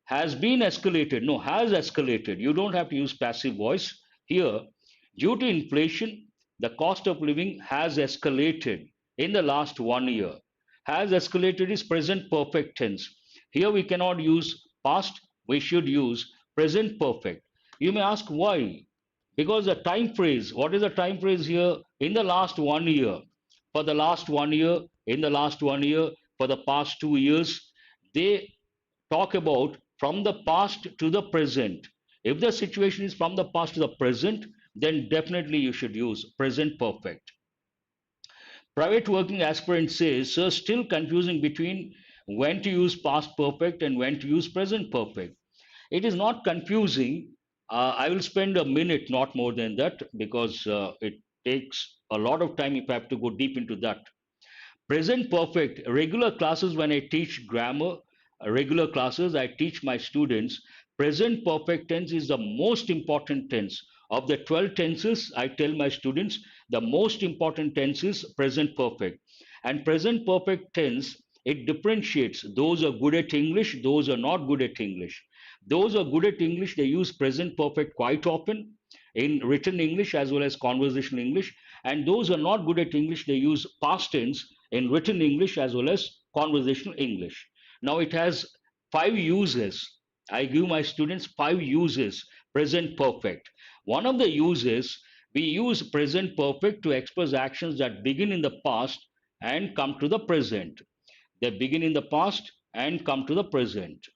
has been escalated. No, has escalated. You don't have to use passive voice. Here, due to inflation, the cost of living has escalated in the last 1 year. Has escalated is present perfect tense. Here we cannot use past, we should use present perfect. You may ask why? Because the time phrase, what is the time phrase here? In the last 1 year, for the last 1 year, in the last 1 year, for the past 2 years, they talk about from the past to the present. If the situation is from the past to the present, then definitely you should use present perfect. Private working aspirant says, sir, still confusing between when to use past perfect and when to use present perfect. It is not confusing. I will spend a minute, not more than that, because it takes a lot of time if I have to go deep into that. Present perfect, regular classes when I teach grammar, regular classes, I teach my students. Present perfect tense is the most important tense. Of the 12 tenses, I tell my students the most important tense is present perfect. And present perfect tense, it differentiates those are good at English, those are not good at English. Those are good at English, they use present perfect quite often in written English as well as conversational English. And those are not good at English, they use past tense in written English as well as conversational English. Now it has 5 uses. I give my students 5 uses, present perfect. One of the uses, we use present perfect to express actions that begin in the past and come to the present. They begin in the past and come to the present.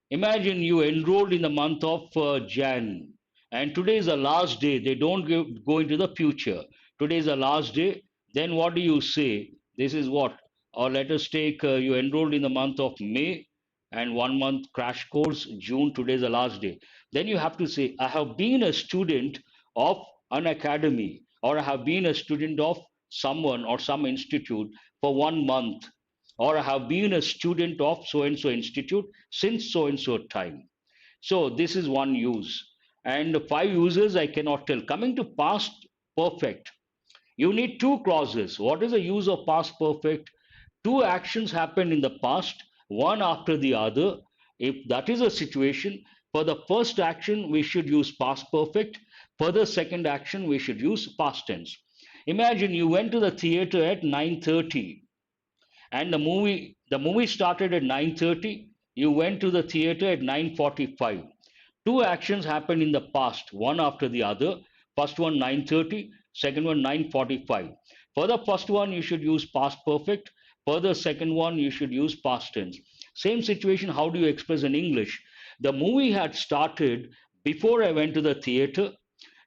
Imagine you enrolled in the month of Jan, and today is the last day. They don't go into the future. Today is the last day. Then what do you say? This is what? Or let us take you enrolled in the month of May and 1 month crash course, June. Today is the last day. Then you have to say, I have been a student of an academy, or I have been a student of someone or some institute for 1 month, or I have been a student of so and so institute since so and so time. So this is one use. And 5 uses I cannot tell. Coming to past perfect, you need two clauses. What is the use of past perfect? Two actions happened in the past, one after the other. If that is a situation, for the first action, we should use past perfect. For the second action, we should use past tense. Imagine you went to the theater at 9:30 and the movie started at 9:30. You went to the theater at 9:45. Two actions happened in the past, one after the other. First one 9:30, second one 9:45. For the first one you should use past perfect. For the second one you should use past tense. Same situation, how do you express in English? The movie had started before I went to the theater.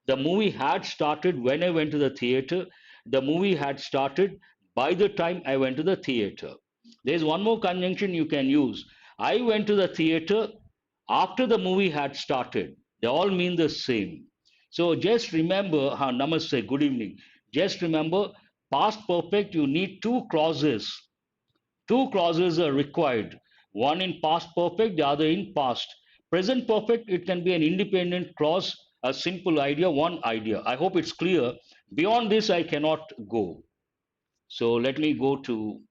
The movie had started when I went to the theater. The movie had started by the time I went to the theater. There's one more conjunction you can use. I went to the theater after the movie had started. They all mean the same. So just remember, namaste, good evening. Just remember, past perfect, you need two clauses. Two clauses are required, one in past perfect, the other in past. Present perfect, it can be an independent clause, a simple idea, one idea. I hope it's clear. Beyond this, I cannot go. So let me go to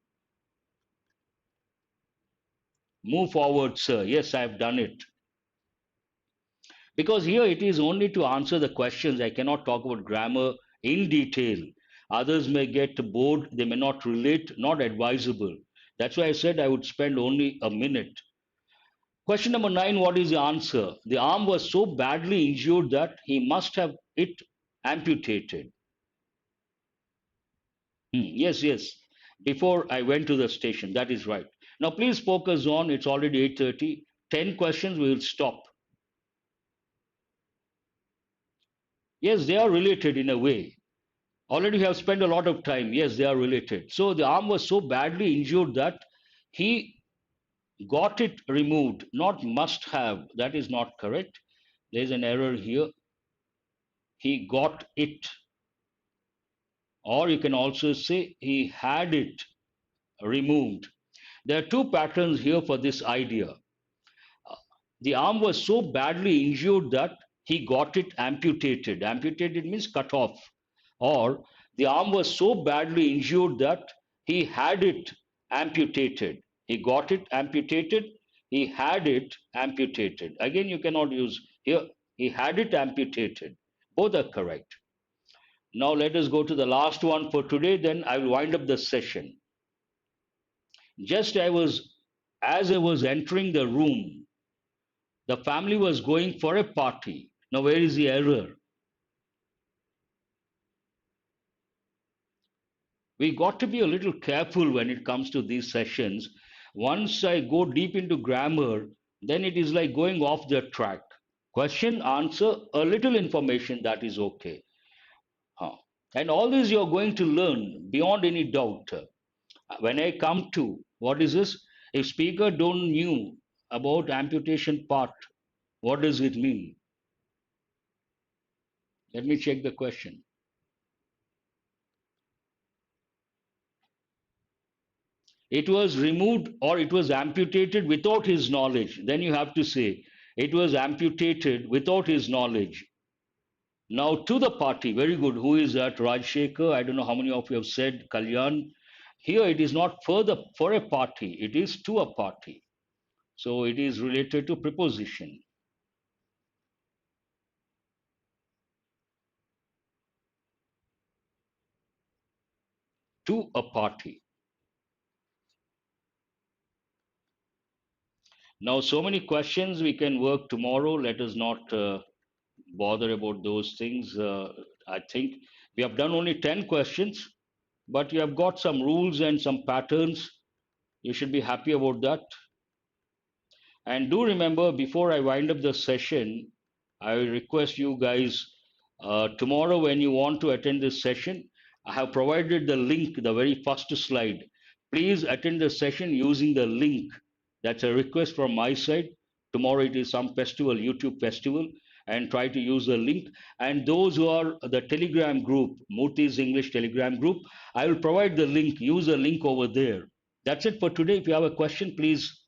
move forward, sir. Yes, I've done it. Because here it is only to answer the questions. I cannot talk about grammar in detail. Others may get bored, they may not relate, not advisable. That's why I said I would spend only a minute. Question number 9, what is the answer? The arm was so badly injured that he must have it amputated. Yes, yes. before I went to the station. That is right. Now please focus on. It's already 8:30. 10 questions. We will stop. Yes, they are related in a way. Already have spent a lot of time. Yes, they are related. So the arm was so badly injured that he got it removed. Not must have. That is not correct. There is an error here. He got it, or you can also say he had it removed. There are two patterns here for this idea. The arm was so badly injured that he got it amputated. Amputated means cut off. Or the arm was so badly injured that he had it amputated. He got it amputated. He had it amputated. Again, you cannot use here. He had it amputated. Both are correct. Now let us go to the last one for today. Then I will wind up the session. Just as I was entering the room, the family was going for a party. Now, where is the error? We got to be a little careful when it comes to these sessions. Once I go deep into grammar, then it is like going off the track. Question, answer, a little information, that is okay. Huh. And all this you're going to learn beyond any doubt. When I come to what is this? If speaker don't knew about amputation part, what does it mean? Let me check the question. It was removed or it was amputated without his knowledge. Then you have to say it was amputated without his knowledge. Now to the party, very good. Who is that? Rajshekhar. I don't know how many of you have said Kalyan. Here it is not for a party, it is to a party. So it is related to preposition. To a party. Now, so many questions we can work tomorrow. Let us not bother about those things. I think we have done only 10 questions, but you have got some rules and some patterns. You should be happy about that. And do remember, before I wind up the session, I request you guys tomorrow when you want to attend this session, I have provided the link, the very first slide. Please attend the session using the link. That's a request from my side. Tomorrow it is some festival, YouTube festival, and try to use the link. And those who are the Telegram group, Murthy's English Telegram group, I will provide the link. Use the link over there. That's it for today. If you have a question, please.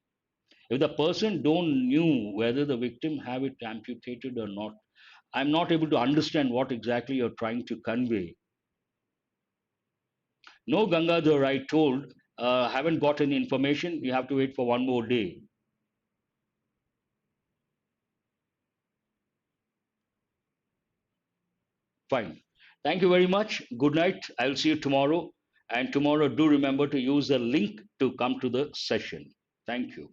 If the person don't knew whether the victim have it amputated or not, I'm not able to understand what exactly you're trying to convey. No, Gangadhar, I told, haven't got any information. You have to wait for one more day. Fine. Thank you very much. Good night. I'll see you tomorrow. And tomorrow, do remember to use the link to come to the session. Thank you.